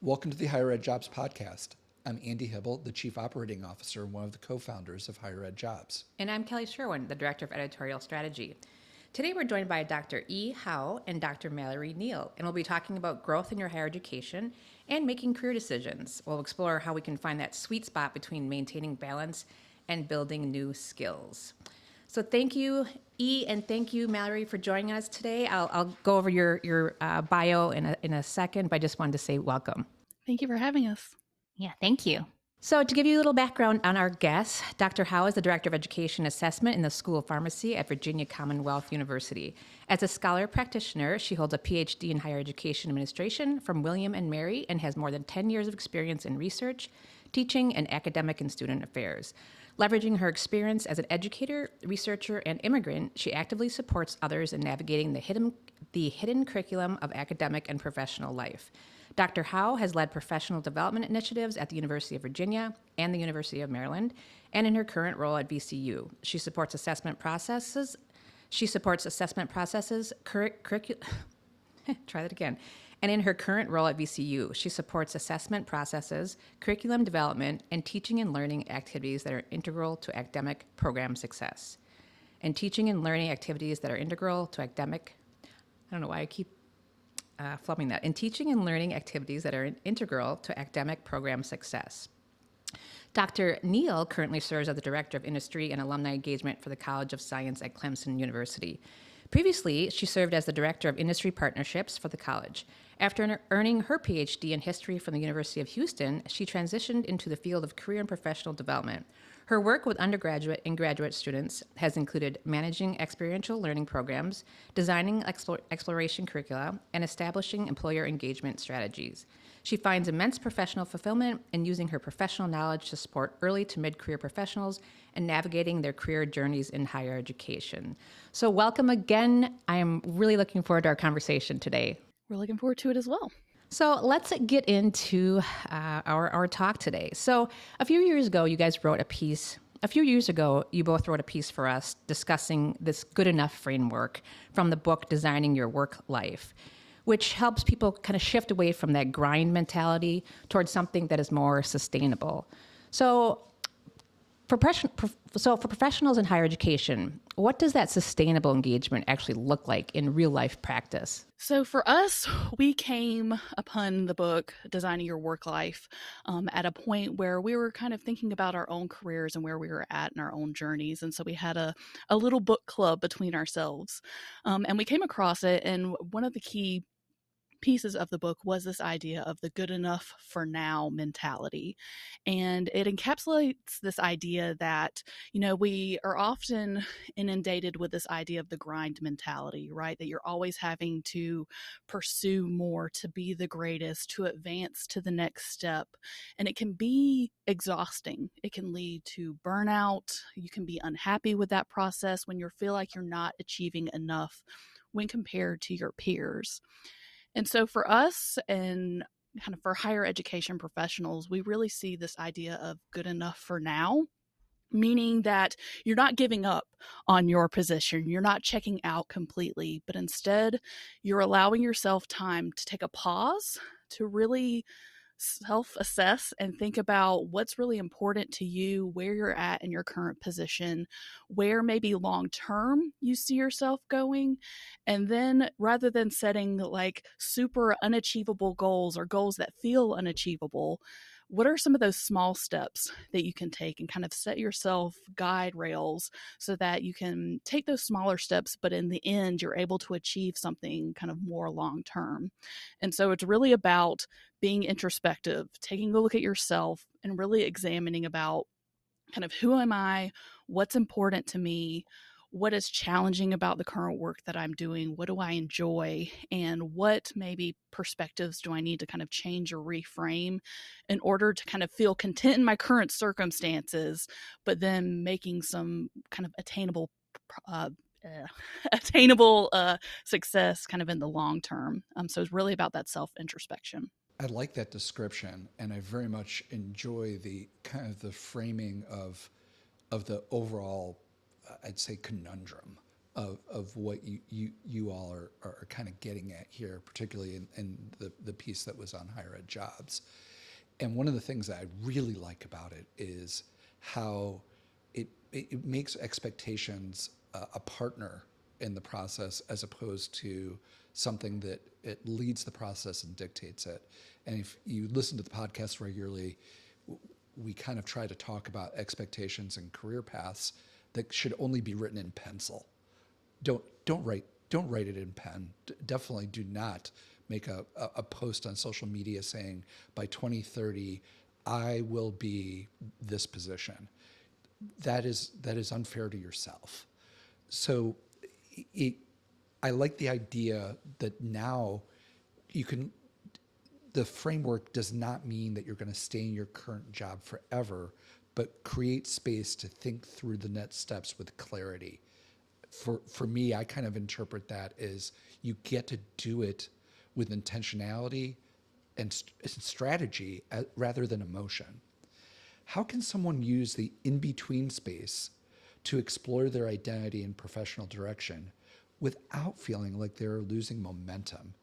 Welcome to the Higher Ed Jobs Podcast. I'm Andy Hibble, the Chief Operating Officer and one of the co-founders of Higher Ed Jobs. And I'm Kelly Sherwin, the Director of Editorial Strategy. Today we're joined by Dr. E. Howe and Dr. Mallory Neal, and we'll be talking about growth in your higher education and making career decisions. We'll explore how we can find that sweet spot between maintaining balance and building new skills. So thank you, E, and thank you, Mallory, for joining us today. I'll go over your bio in a second, but I just wanted to say welcome. Thank you for having us. Yeah, thank you. So to give you a little background on our guest, Dr. Howe is the Director of Education Assessment in the School of Pharmacy at Virginia Commonwealth University. As a scholar practitioner, she holds a PhD in Higher Education Administration from William and Mary and has more than 10 years of experience in research, teaching, and academic and student affairs. Leveraging her experience as an educator, researcher, and immigrant, she actively supports others in navigating the hidden curriculum of academic and professional life. Dr. Howe has led professional development initiatives at the University of Virginia and the University of Maryland, and in her current role at VCU. She supports assessment processes. Try that again. And in her current role at VCU, she supports assessment processes, curriculum development, and teaching and learning activities that are integral to academic program success. I don't know why I keep flubbing that. In teaching and learning activities that are integral to academic program success. Dr. Neal currently serves as the Director of Industry and Alumni Engagement for the College of Science at Clemson University. Previously, she served as the Director of Industry Partnerships for the college. After earning her PhD in history from the University of Houston, she transitioned into the field of career and professional development. Her work with undergraduate and graduate students has included managing experiential learning programs, designing exploration curricula, and establishing employer engagement strategies. She finds immense professional fulfillment in using her professional knowledge to support early to mid-career professionals and navigating their career journeys in higher education. So welcome again. I am really looking forward to our conversation today. We're looking forward to it as well. So let's get into our talk today. So a few years ago, you both wrote a piece for us discussing this good enough framework from the book Designing Your Work Life, which helps people kind of shift away from that grind mentality towards something that is more sustainable. So for professionals in higher education, what does that sustainable engagement actually look like in real life practice? So for us, we came upon the book Designing Your Work Life at a point where we were kind of thinking about our own careers and where we were at in our own journeys. And so we had a little book club between ourselves. And we came across it, and one of the key pieces of the book was this idea of the good enough for now mentality. And it encapsulates this idea that, we are often inundated with this idea of the grind mentality, right? That you're always having to pursue more, to be the greatest, to advance to the next step. And it can be exhausting. It can lead to burnout. You can be unhappy with that process when you feel like you're not achieving enough when compared to your peers. And so for us and kind of for higher education professionals, we really see this idea of good enough for now, meaning that you're not giving up on your position. You're not checking out completely, but instead you're allowing yourself time to take a pause, to really self-assess and think about what's really important to you, where you're at in your current position, where maybe long-term you see yourself going. And then rather than setting like super unachievable goals or goals that feel unachievable, what are some of those small steps that you can take and kind of set yourself guide rails so that you can take those smaller steps, but in the end, you're able to achieve something kind of more long-term. And so it's really about being introspective, taking a look at yourself and really examining about kind of who am I, what's important to me, what is challenging about the current work that I'm doing, what do I enjoy, and what maybe perspectives do I need to kind of change or reframe in order to kind of feel content in my current circumstances, but then making some kind of attainable success kind of in the long term. So it's really about that self-introspection. I like that description, and I very much enjoy the kind of the framing of the overall, I'd say, conundrum of what you all are kind of getting at here, particularly in the piece that was on higher ed jobs. And one of the things that I really like about it is how it makes expectations a partner in the process, as opposed to something that it leads the process and dictates it. And if you listen to the podcast regularly, we kind of try to talk about expectations and career paths that should only be written in pencil. Don't write it in pen. Definitely do not make a post on social media saying by 2030 I will be this position. That is unfair to yourself. So I like the idea that now the framework does not mean that you're going to stay in your current job forever, but create space to think through the next steps with clarity. For me, I kind of interpret that as you get to do it with intentionality and strategy rather than emotion. How can someone use the in-between space to explore their identity and professional direction without feeling like they're losing momentum?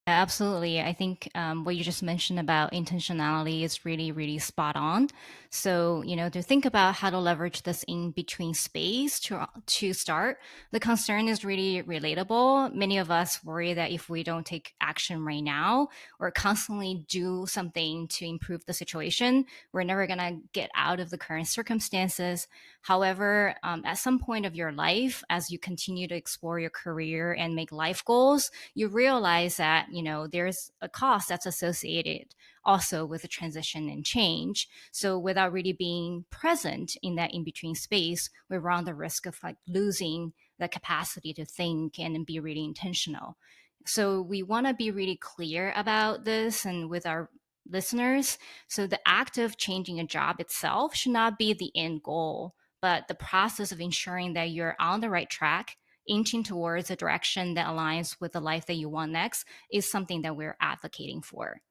Absolutely. I think what you just mentioned about intentionality is really, really spot on. So, to think about how to leverage this in between space to start, the concern is really relatable. Many of us worry that if we don't take action right now or constantly do something to improve the situation, we're never going to get out of the current circumstances. However, at some point of your life, as you continue to explore your career and make life goals, you realize that there's a cost that's associated also with the transition and change. So without really being present in that in-between space, we run the risk of losing the capacity to think and be really intentional. So we want to be really clear about this and with our listeners. So the act of changing a job itself should not be the end goal, but the process of ensuring that you're on the right track, inching towards a direction that aligns with the life that you want next, is something that we're advocating for.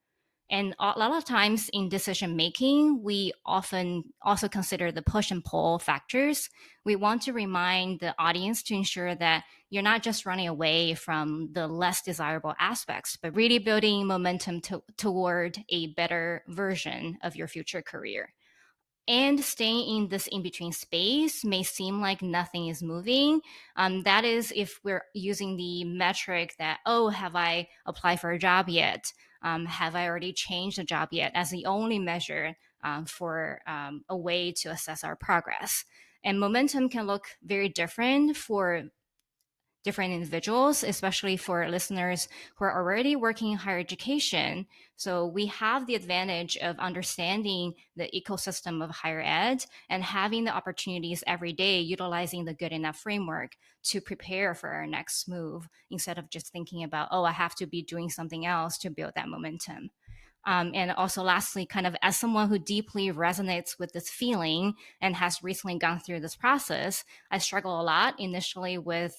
And a lot of times in decision making, we often also consider the push and pull factors. We want to remind the audience to ensure that you're not just running away from the less desirable aspects, but really building momentum toward a better version of your future career. And staying in this in-between space may seem like nothing is moving. That is if we're using the metric that, oh, have I applied for a job yet? Have I already changed a job yet? As the only measure for a way to assess our progress. And momentum can look very different for different individuals, especially for listeners who are already working in higher education. So we have the advantage of understanding the ecosystem of higher ed and having the opportunities every day, utilizing the good enough framework to prepare for our next move instead of just thinking about, oh, I have to be doing something else to build that momentum. And also, lastly, kind of as someone who deeply resonates with this feeling and has recently gone through this process, I struggle a lot initially with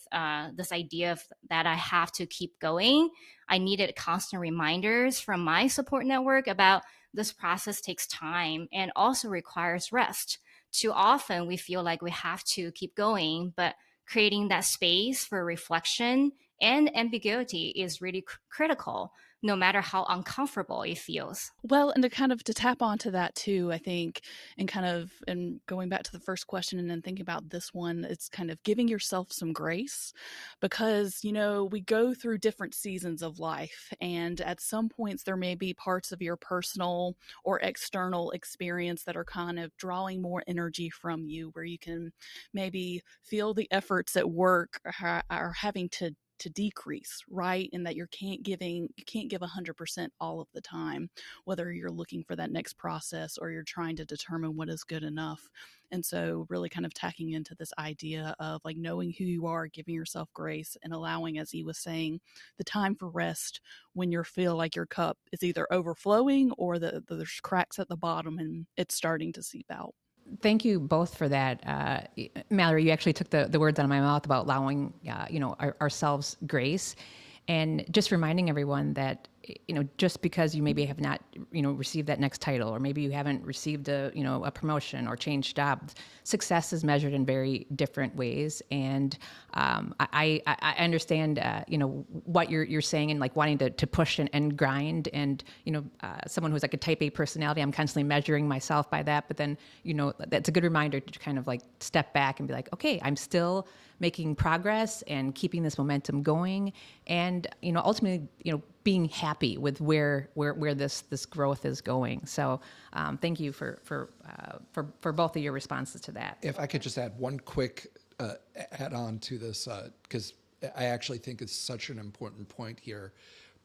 this idea of that I have to keep going. I needed constant reminders from my support network about this process takes time and also requires rest. Too often, we feel like we have to keep going, but creating that space for reflection and ambiguity is really critical, no matter how uncomfortable it feels. Well, and to tap onto that too, I think, and going back to the first question and then thinking about this one, it's kind of giving yourself some grace because, we go through different seasons of life, and at some points there may be parts of your personal or external experience that are kind of drawing more energy from you, where you can maybe feel the efforts at work are having to decrease, right? And that you can't give 100% all of the time, whether you're looking for that next process or you're trying to determine what is good enough. And so really kind of tacking into this idea of knowing who you are, giving yourself grace, and allowing, as he was saying, the time for rest when you feel like your cup is either overflowing or there's cracks at the bottom and it's starting to seep out. Thank you both for that. Mallory, you actually took the words out of my mouth about allowing, ourselves grace, and just reminding everyone that just because you maybe have not, received that next title, or maybe you haven't received a promotion or changed jobs, success is measured in very different ways. And I understand, what you're saying, and like wanting to push and grind. And, someone who's like a type A personality, I'm constantly measuring myself by that. But then, that's a good reminder to kind of like step back and be like, okay, I'm still making progress and keeping this momentum going. And, ultimately, being happy with where this growth is going. So thank you for both of your responses to that. If I could just add one quick add on to this, because I actually think it's such an important point here,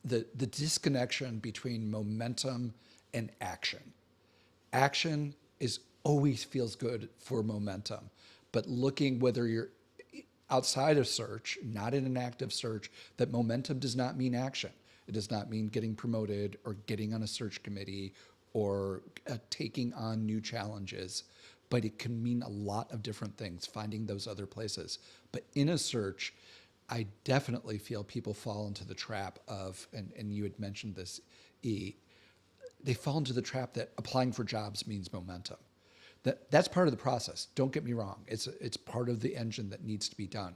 the disconnection between momentum and action. Action is always feels good for momentum, but looking whether you're outside of search, not in an active search, that momentum does not mean action. It does not mean getting promoted or getting on a search committee or taking on new challenges, but it can mean a lot of different things, finding those other places. But in a search, I definitely feel people fall into the trap of, and you had mentioned this, E, they fall into the trap that applying for jobs means momentum. That's part of the process. Don't get me wrong. It's part of the engine that needs to be done.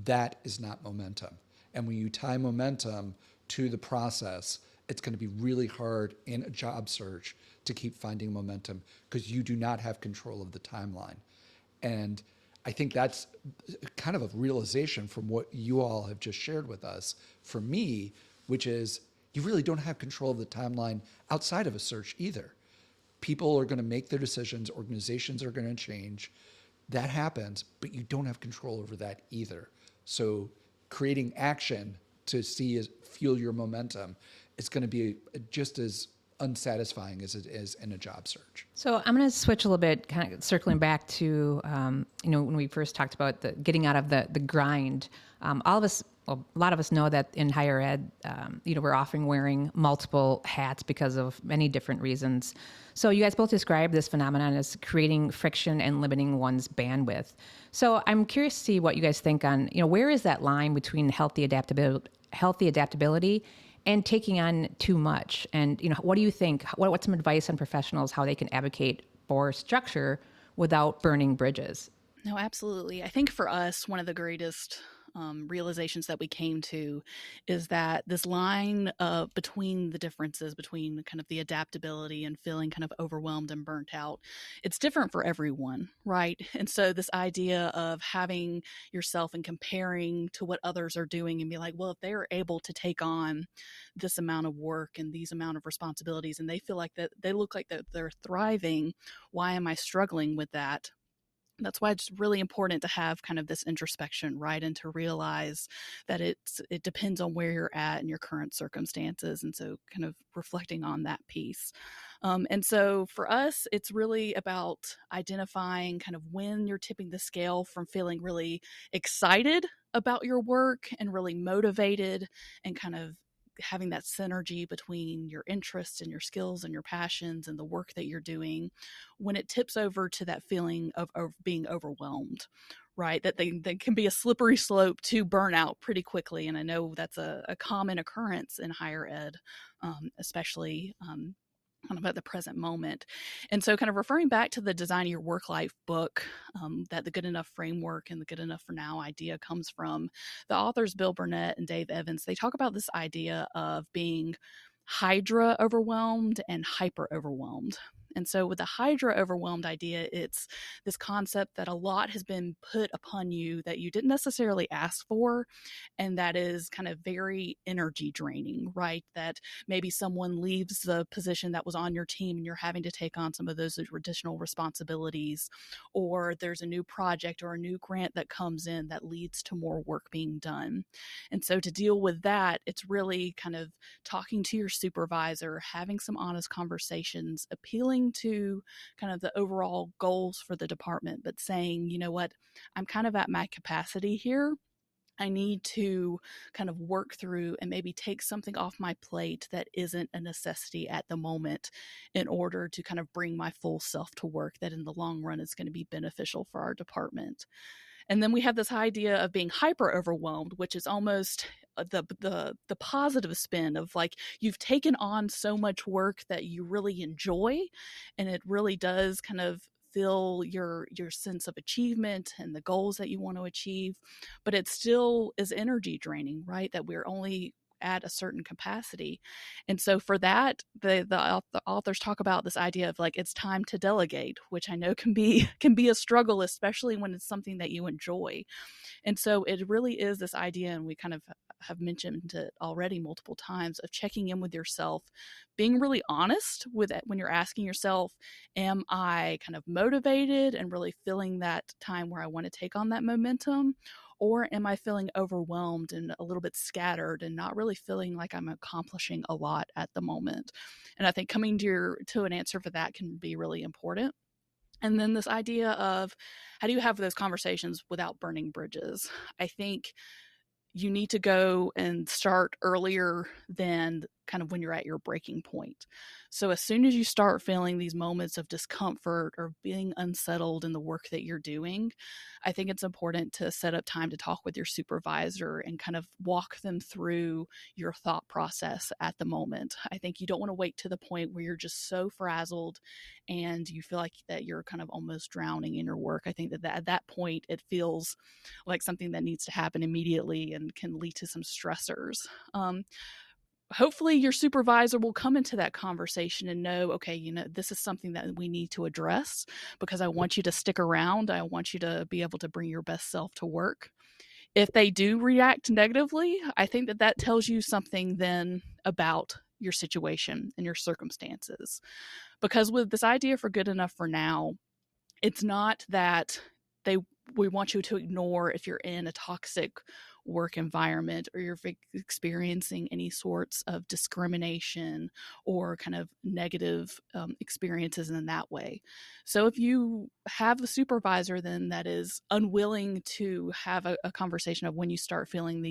That is not momentum. And when you tie momentum to the process, it's going to be really hard in a job search to keep finding momentum because you do not have control of the timeline. And I think that's kind of a realization from what you all have just shared with us for me, which is you really don't have control of the timeline outside of a search either. People are going to make their decisions. Organizations are going to change. That happens, but you don't have control over that either. So creating action to fuel your momentum is going to be just as unsatisfying as it is in a job search. So I'm going to switch a little bit, kind of circling back to, when we first talked about the getting out of the grind. All of us, well, a lot of us know that in higher ed, we're often wearing multiple hats because of many different reasons. So you guys both described this phenomenon as creating friction and limiting one's bandwidth. So I'm curious to see what you guys think on, where is that line between healthy adaptability and taking on too much? And, what do you think? What's some advice on professionals, how they can advocate for structure without burning bridges? No, absolutely. I think for us, one of the greatest realizations that we came to is that this line between the differences between kind of the adaptability and feeling kind of overwhelmed and burnt out, it's different for everyone, right? And so this idea of having yourself and comparing to what others are doing and be like, well, if they are able to take on this amount of work and these amount of responsibilities and they feel like that they look like that they're thriving, why am I struggling with that? That's why it's really important to have kind of this introspection, right? And to realize that it depends on where you're at in your current circumstances. And so kind of reflecting on that piece. And so for us, it's really about identifying kind of when you're tipping the scale from feeling really excited about your work and really motivated and kind of having that synergy between your interests and your skills and your passions and the work that you're doing, when it tips over to that feeling of being overwhelmed, right? That they can be a slippery slope to burnout pretty quickly. And I know that's a common occurrence in higher ed, especially kind of at the present moment. And so kind of referring back to the Design Your Work Life book that the Good Enough framework and the Good Enough for Now idea comes from, the authors Bill Burnett and Dave Evans, they talk about this idea of being hydra overwhelmed and hyper overwhelmed. And so with the hydra overwhelmed idea, it's this concept that a lot has been put upon you that you didn't necessarily ask for, and that is kind of very energy draining, right? That maybe someone leaves the position that was on your team and you're having to take on some of those additional responsibilities, or there's a new project or a new grant that comes in that leads to more work being done. And so to deal with that, it's really kind of talking to your supervisor, having some honest conversations, appealing to kind of the overall goals for the department, but saying, you know what, I'm kind of at my capacity here. I need to kind of work through and maybe take something off my plate that isn't a necessity at the moment in order to kind of bring my full self to work that in the long run is going to be beneficial for our department. And then we have this idea of being hyper overwhelmed, which is almost the positive spin of like you've taken on so much work that you really enjoy, and it really does kind of fill your sense of achievement and the goals that you want to achieve, but it still is energy draining, right? That we're only at a certain capacity. And so for that, the authors talk about this idea of like it's time to delegate, which I know can be a struggle, especially when it's something that you enjoy. And so it really is this idea, and we kind of have mentioned it already multiple times, of checking in with yourself, being really honest with it when you're asking yourself, am I kind of motivated and really feeling that time where I want to take on that momentum? Or am I feeling overwhelmed and a little bit scattered and not really feeling like I'm accomplishing a lot at the moment? And I think coming to an answer for that can be really important. And then this idea of how do you have those conversations without burning bridges? I think you need to go and start earlier than kind of when you're at your breaking point. So as soon as you start feeling these moments of discomfort or being unsettled in the work that you're doing, I think it's important to set up time to talk with your supervisor and kind of walk them through your thought process at the moment. I think you don't want to wait to the point where you're just so frazzled and you feel like that you're kind of almost drowning in your work. I think that at that point it feels like something that needs to happen immediately and can lead to some stressors. Hopefully your supervisor will come into that conversation and know, okay, this is something that we need to address because I want you to stick around. I want you to be able to bring your best self to work. If they do react negatively, I think that tells you something then about your situation and your circumstances. Because with this idea for good enough for now, it's not that we want you to ignore if you're in a toxic work environment or you're experiencing any sorts of discrimination or kind of negative experiences in that way. So if you have a supervisor then that is unwilling to have a conversation of when you start feeling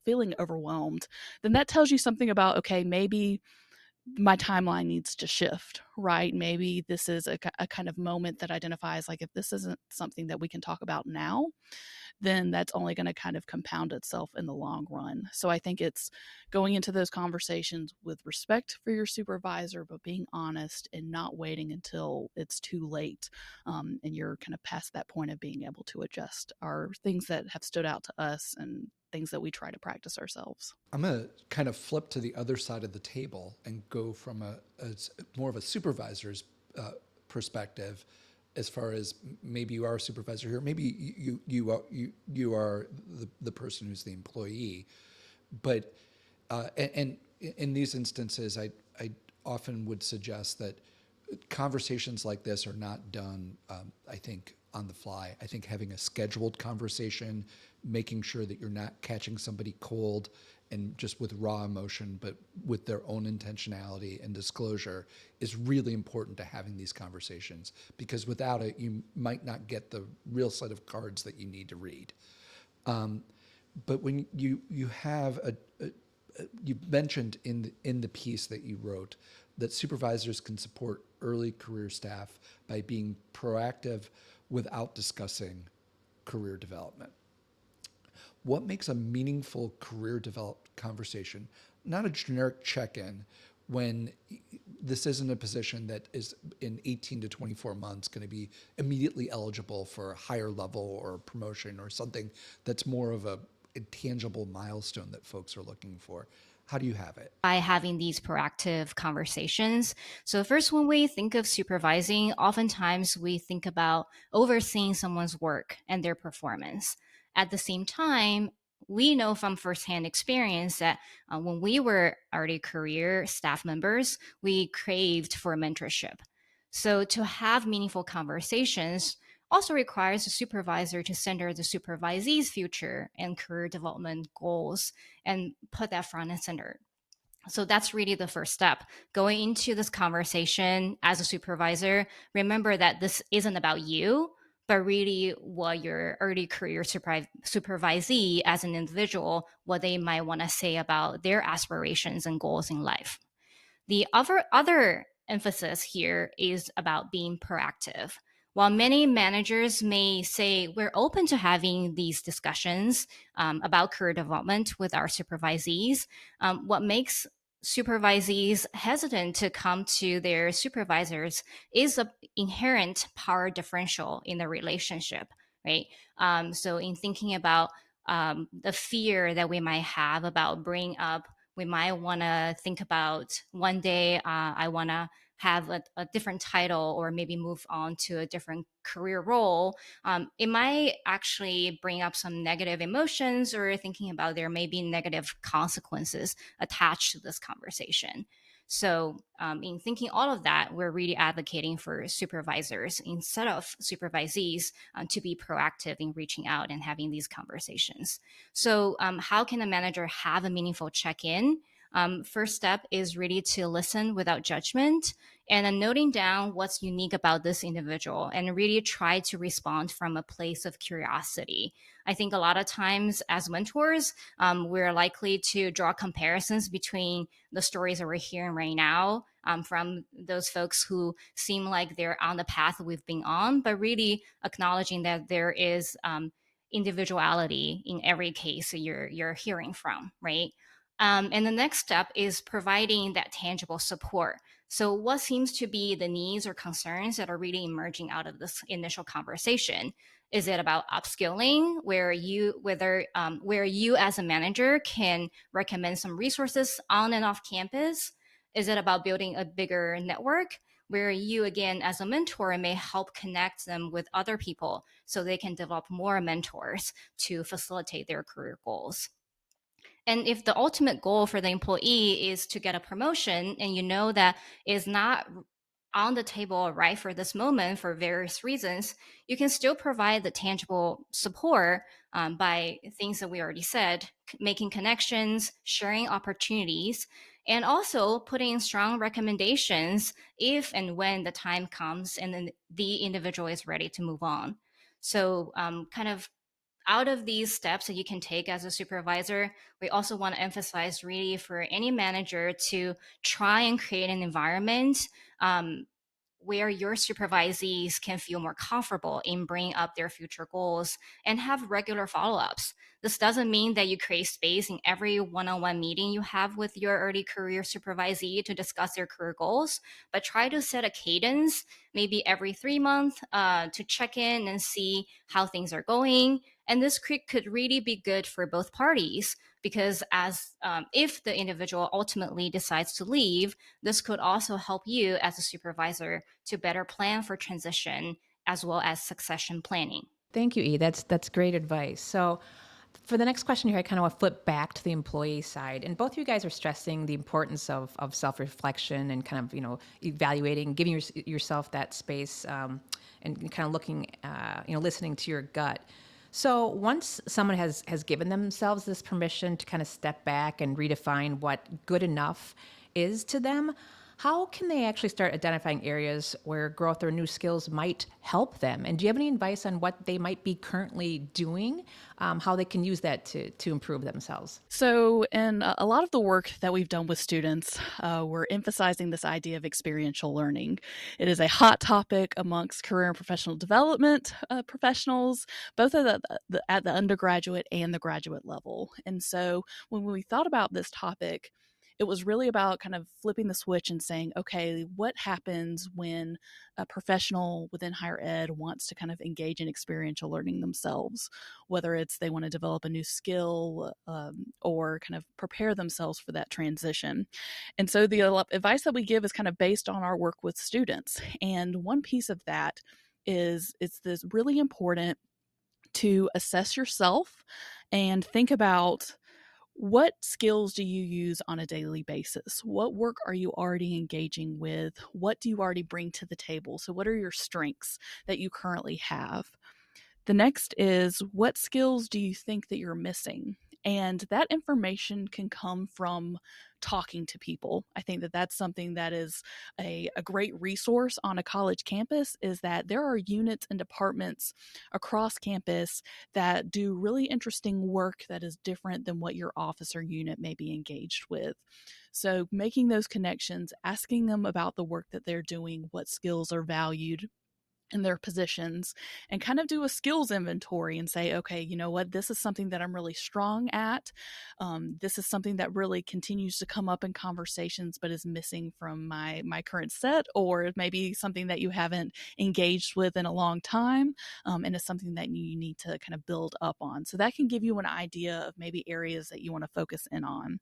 feeling overwhelmed, then that tells you something about, okay, maybe my timeline needs to shift, right? Maybe this is a kind of moment that identifies like if this isn't something that we can talk about now, then that's only going to kind of compound itself in the long run. So I think it's going into those conversations with respect for your supervisor, but being honest and not waiting until it's too late and you're kind of past that point of being able to adjust, are things that have stood out to us and things that we try to practice ourselves. I'm going to kind of flip to the other side of the table and go from a more of a supervisor's perspective, as far as maybe you are a supervisor here, maybe you are the person who's the employee, but and in these instances, I often would suggest that conversations like this are not done, I think, on the fly. I think having a scheduled conversation, making sure that you're not catching somebody cold and just with raw emotion, but with their own intentionality and disclosure, is really important to having these conversations, because without it, you might not get the real set of cards that you need to read. But when you have you mentioned in the piece that you wrote that supervisors can support early career staff by being proactive without discussing career development. What makes a meaningful career development conversation, not a generic check-in, when this isn't a position that is in 18 to 24 months going to be immediately eligible for a higher level or promotion or something that's more of a tangible milestone that folks are looking for? How do you have it? By having these proactive conversations. So first, when we think of supervising, oftentimes we think about overseeing someone's work and their performance. At the same time, we know from firsthand experience that when we were already career staff members, we craved for mentorship. So to have meaningful conversations also requires the supervisor to center the supervisee's future and career development goals and put that front and center. So that's really the first step. Going into this conversation as a supervisor, remember that this isn't about you, but really what your early career supervisee as an individual, what they might want to say about their aspirations and goals in life. The other emphasis here is about being proactive. While many managers may say we're open to having these discussions about career development with our supervisees, what makes supervisees hesitant to come to their supervisors is an inherent power differential in the relationship, right? So, in thinking about the fear that we might have about bringing up, we might want to think about one day I want to have a different title or maybe move on to a different career role. It might actually bring up some negative emotions, or thinking about there may be negative consequences attached to this conversation. So, in thinking all of that, we're really advocating for supervisors instead of supervisees to be proactive in reaching out and having these conversations. So, how can a manager have a meaningful check in? First step is really to listen without judgment and then noting down what's unique about this individual and really try to respond from a place of curiosity. I think a lot of times as mentors, we're likely to draw comparisons between the stories that we're hearing right now from those folks who seem like they're on the path we've been on, but really acknowledging that there is individuality in every case that you're hearing from, right? And the next step is providing that tangible support. So, what seems to be the needs or concerns that are really emerging out of this initial conversation? Is it about upskilling, where you as a manager can recommend some resources on and off campus? Is it about building a bigger network, where you again as a mentor may help connect them with other people so they can develop more mentors to facilitate their career goals? And if the ultimate goal for the employee is to get a promotion, and you know that is not on the table right for this moment for various reasons, you can still provide the tangible support by things that we already said, making connections, sharing opportunities, and also putting in strong recommendations if and when the time comes and then the individual is ready to move on. So, kind of out of these steps that you can take as a supervisor, we also want to emphasize really for any manager to try and create an environment where your supervisees can feel more comfortable in bringing up their future goals and have regular follow-ups. This doesn't mean that you create space in every one-on-one meeting you have with your early career supervisee to discuss their career goals, but try to set a cadence, maybe every 3 months, to check in and see how things are going. And this could really be good for both parties, because as if the individual ultimately decides to leave, this could also help you as a supervisor to better plan for transition as well as succession planning. Thank you, E. That's great advice. So, for the next question here, I kind of want to flip back to the employee side. And both of you guys are stressing the importance of self-reflection and kind of, evaluating, giving yourself that space, and kind of looking, listening to your gut. So once someone has given themselves this permission to kind of step back and redefine what good enough is to them, how can they actually start identifying areas where growth or new skills might help them? And do you have any advice on what they might be currently doing, how they can use that to improve themselves? So, in a lot of the work that we've done with students, we're emphasizing this idea of experiential learning. It is a hot topic amongst career and professional development professionals, both at the undergraduate and the graduate level. And so, when we thought about this topic, it was really about kind of flipping the switch and saying, okay, what happens when a professional within higher ed wants to kind of engage in experiential learning themselves, whether it's they want to develop a new skill or kind of prepare themselves for that transition. And so the advice that we give is kind of based on our work with students. And one piece of that is it's this really important to assess yourself and think about what skills do you use on a daily basis? What work are you already engaging with? What do you already bring to the table? So, what are your strengths that you currently have? The next is, what skills do you think that you're missing? And that information can come from talking to people. I think that that's something that is a great resource on a college campus, is that there are units and departments across campus that do really interesting work that is different than what your office or unit may be engaged with. So making those connections, asking them about the work that they're doing, what skills are valued, in their positions and kind of do a skills inventory and say, okay, you know what, this is something that I'm really strong at. This is something that really continues to come up in conversations, but is missing from my current set, or maybe something that you haven't engaged with in a long time, and it's something that you need to kind of build up on. So that can give you an idea of maybe areas that you want to focus in on.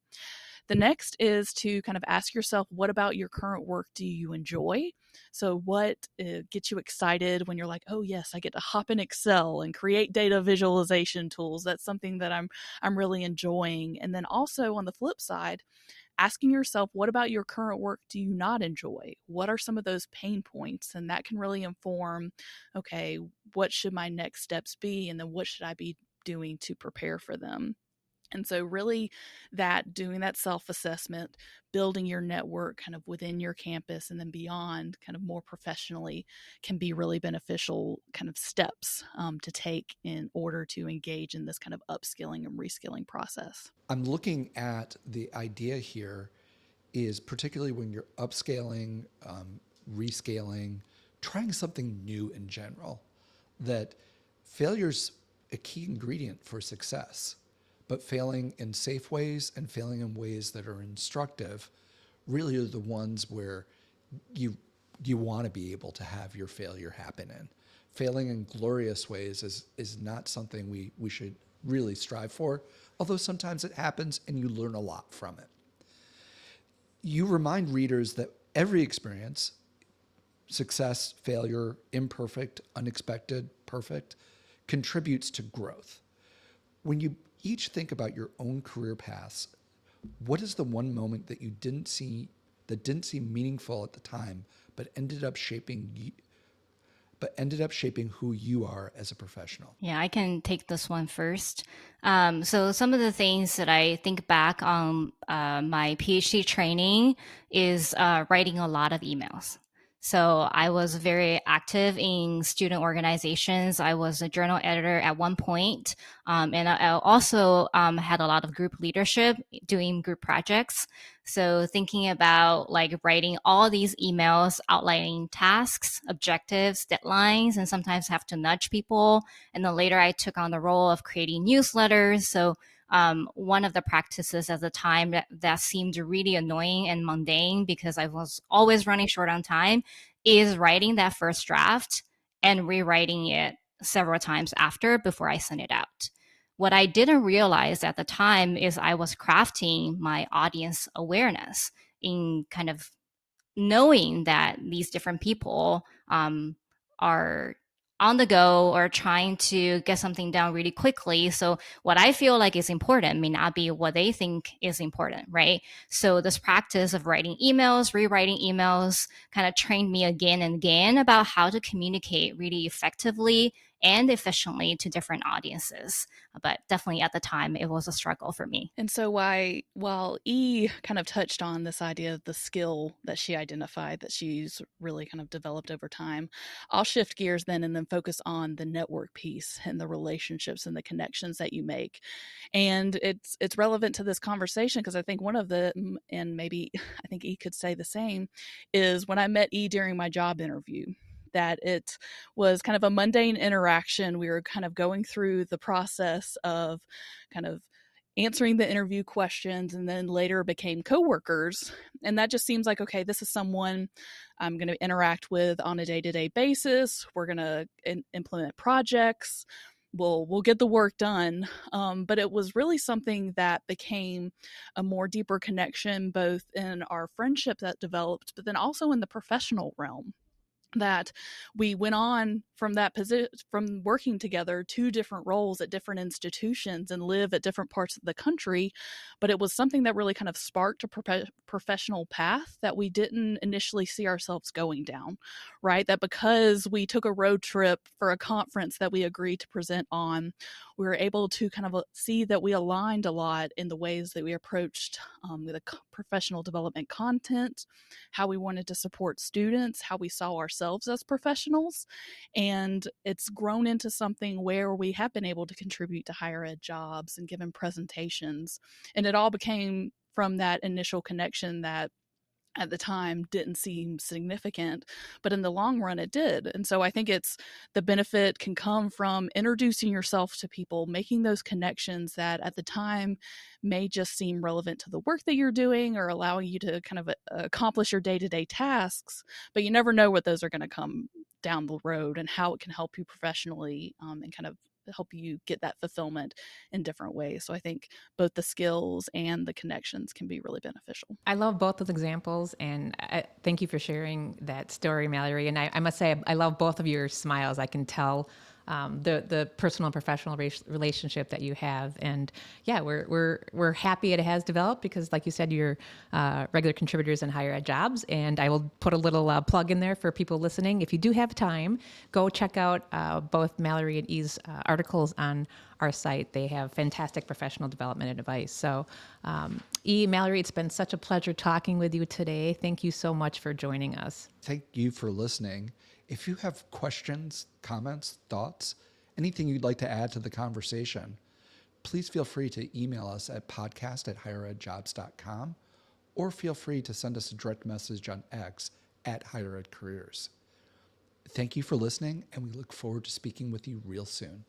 The next is to kind of ask yourself, what about your current work do you enjoy? So what gets you excited when you're like, oh yes, I get to hop in Excel and create data visualization tools. That's something that I'm really enjoying. And then also on the flip side, asking yourself, what about your current work do you not enjoy? What are some of those pain points? And that can really inform, okay, what should my next steps be? And then what should I be doing to prepare for them? And so really that doing that self-assessment, building your network kind of within your campus and then beyond kind of more professionally can be really beneficial kind of steps to take in order to engage in this kind of upskilling and reskilling process. I'm looking at the idea here is particularly when you're upscaling, rescaling, trying something new in general, that failure's a key ingredient for success. But failing in safe ways and failing in ways that are instructive really are the ones where you want to be able to have your failure happen in. Failing in glorious ways is not something we should really strive for, although sometimes it happens and you learn a lot from it. You remind readers that every experience, success, failure, imperfect, unexpected, perfect, contributes to growth. When you each think about your own career paths, what is the one moment that didn't seem meaningful at the time, but ended up shaping who you are as a professional? Yeah, I can take this one first. So some of the things that I think back on my PhD training is writing a lot of emails. So I was very active in student organizations. I was a journal editor at one point, and I also had a lot of group leadership doing group projects. So thinking about like writing all these emails outlining tasks, objectives, deadlines, and sometimes have to nudge people. And then later I took on the role of creating newsletters. So one of the practices at the time that seemed really annoying and mundane because I was always running short on time is writing that first draft and rewriting it several times after before I send it out. What I didn't realize at the time is I was crafting my audience awareness in kind of knowing that these different people are on the go or trying to get something done really quickly. So what I feel like is important may not be what they think is important, right? So this practice of writing emails, rewriting emails kind of trained me again and again about how to communicate really effectively and efficiently to different audiences. But definitely at the time, it was a struggle for me. And so while E kind of touched on this idea of the skill that she identified that she's really kind of developed over time, I'll shift gears then and then focus on the network piece and the relationships and the connections that you make. And it's relevant to this conversation because I think one of the, and maybe I think E could say the same, is when I met E during my job interview, that it was kind of a mundane interaction. We were kind of going through the process of kind of answering the interview questions and then later became coworkers. And that just seems like, okay, this is someone I'm going to interact with on a day-to-day basis. We're going to implement projects. We'll get the work done. But it was really something that became a more deeper connection, both in our friendship that developed, but then also in the professional realm, that we went on from that position, from working together, two different roles at different institutions and live at different parts of the country. But it was something that really kind of sparked a professional path that we didn't initially see ourselves going down, right? That because we took a road trip for a conference that we agreed to present on, we were able to kind of see that we aligned a lot in the ways that we approached the professional development content, how we wanted to support students, how we saw ourselves as professionals. And it's grown into something where we have been able to contribute to higher ed jobs and given presentations. And it all became from that initial connection that at the time didn't seem significant, but in the long run it did. And so I think it's the benefit can come from introducing yourself to people, making those connections that at the time may just seem relevant to the work that you're doing or allowing you to kind of accomplish your day-to-day tasks, but you never know what those are going to come down the road and how it can help you professionally, and kind of help you get that fulfillment in different ways. So I think both the skills and the connections can be really beneficial. I love both those examples, and thank you for sharing that story, Mallory. And I must say, I love both of your smiles. I can tell the personal and professional relationship that you have, and yeah, we're happy it has developed because, like you said, you're regular contributors in higher ed jobs. And I will put a little plug in there for people listening. If you do have time, go check out both Mallory and E's articles on our site. They have fantastic professional development and advice. So, Mallory, it's been such a pleasure talking with you today. Thank you so much for joining us. Thank you for listening. If you have questions, comments, thoughts, anything you'd like to add to the conversation, please feel free to email us at podcast@higheredjobs.com or feel free to send us a direct message on X @higheredcareers. Thank you for listening, and we look forward to speaking with you real soon.